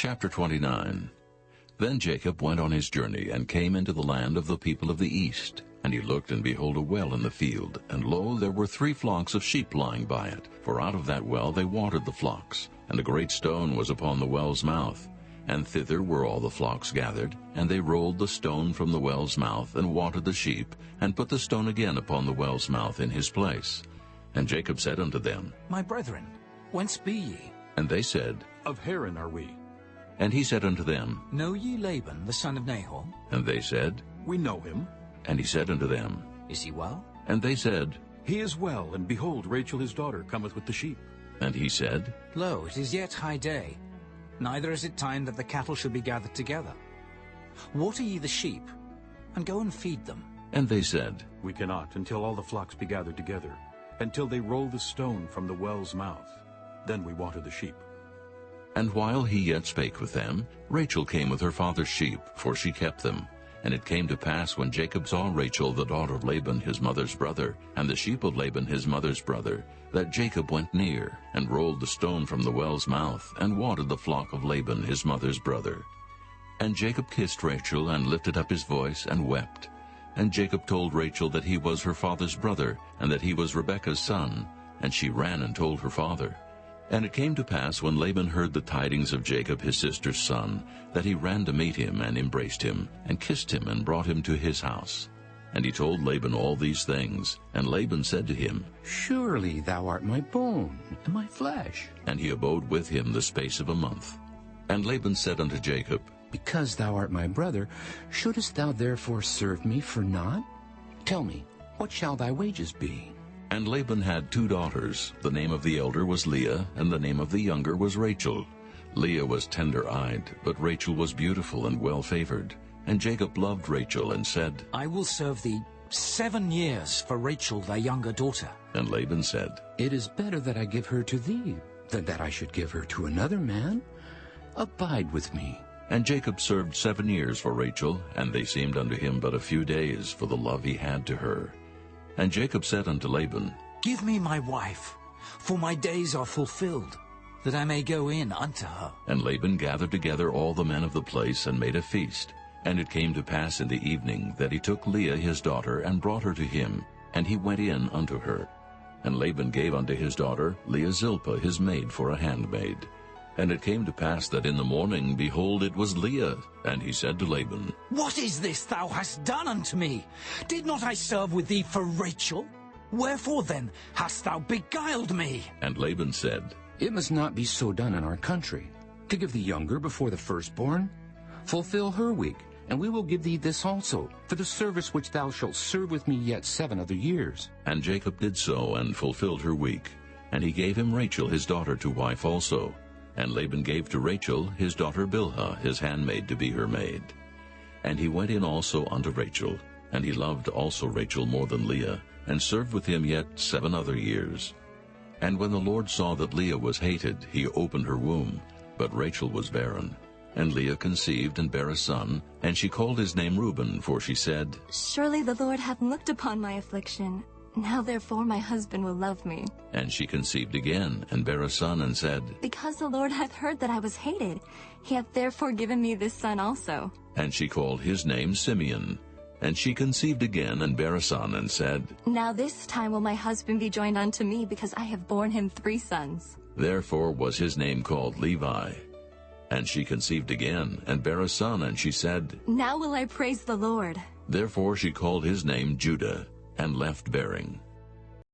Chapter 29. Then Jacob went on his journey, and came into the land of the people of the east. And he looked, and behold, a well in the field. And lo, there were 3 flocks of sheep lying by it. For out of that well they watered the flocks. And a great stone was upon the well's mouth. And thither were all the flocks gathered. And they rolled the stone from the well's mouth, and watered the sheep, and put the stone again upon the well's mouth in his place. And Jacob said unto them, My brethren, whence be ye? And they said, Of Haran are we. And he said unto them, Know ye Laban, the son of Nahor? And they said, We know him. And he said unto them, Is he well? And they said, He is well, and behold, Rachel his daughter cometh with the sheep. And he said, Lo, it is yet high day, neither is it time that the cattle should be gathered together. Water ye the sheep, and go and feed them. And they said, We cannot, until all the flocks be gathered together, until they roll the stone from the well's mouth. Then we water the sheep. And while he yet spake with them, Rachel came with her father's sheep, for she kept them. And it came to pass, when Jacob saw Rachel the daughter of Laban his mother's brother, and the sheep of Laban his mother's brother, that Jacob went near, and rolled the stone from the well's mouth, and watered the flock of Laban his mother's brother. And Jacob kissed Rachel, and lifted up his voice, and wept. And Jacob told Rachel that he was her father's brother, and that he was Rebekah's son. And she ran and told her father. And it came to pass, when Laban heard the tidings of Jacob his sister's son, that he ran to meet him, and embraced him, and kissed him, and brought him to his house. And he told Laban all these things. And Laban said to him, Surely thou art my bone and my flesh. And he abode with him the space of a month. And Laban said unto Jacob, Because thou art my brother, shouldest thou therefore serve me for naught? Tell me, what shall thy wages be? And Laban had 2 daughters. The name of the elder was Leah, and the name of the younger was Rachel. Leah was tender-eyed, but Rachel was beautiful and well-favored. And Jacob loved Rachel, and said, I will serve thee 7 years for Rachel thy younger daughter. And Laban said, It is better that I give her to thee, than that I should give her to another man. Abide with me. And Jacob served 7 years for Rachel, and they seemed unto him but a few days, for the love he had to her. And Jacob said unto Laban, Give me my wife, for my days are fulfilled, that I may go in unto her. And Laban gathered together all the men of the place, and made a feast. And it came to pass in the evening, that he took Leah his daughter, and brought her to him, and he went in unto her. And Laban gave unto his daughter Leah Zilpah his maid for a handmaid. And it came to pass that in the morning, behold, it was Leah. And he said to Laban, What is this thou hast done unto me? Did not I serve with thee for Rachel? Wherefore then hast thou beguiled me? And Laban said, It must not be so done in our country, to give the younger before the firstborn. Fulfill her week, and we will give thee this also, for the service which thou shalt serve with me yet 7 other years. And Jacob did so, and fulfilled her week. And he gave him Rachel his daughter to wife also. And Laban gave to Rachel his daughter Bilhah his handmaid to be her maid. And he went in also unto Rachel, and he loved also Rachel more than Leah, and served with him yet 7 other years. And when the Lord saw that Leah was hated, he opened her womb, but Rachel was barren. And Leah conceived and bare a son, and she called his name Reuben, for she said, Surely the Lord hath looked upon my affliction. Now therefore my husband will love me. And she conceived again, and bare a son, and said, Because the Lord hath heard that I was hated, he hath therefore given me this son also. And she called his name Simeon. And she conceived again, and bare a son, and said, Now this time will my husband be joined unto me, because I have borne him 3 sons. Therefore was his name called Levi. And she conceived again, and bare a son, and she said, Now will I praise the Lord. Therefore she called his name Judah, and left bearing.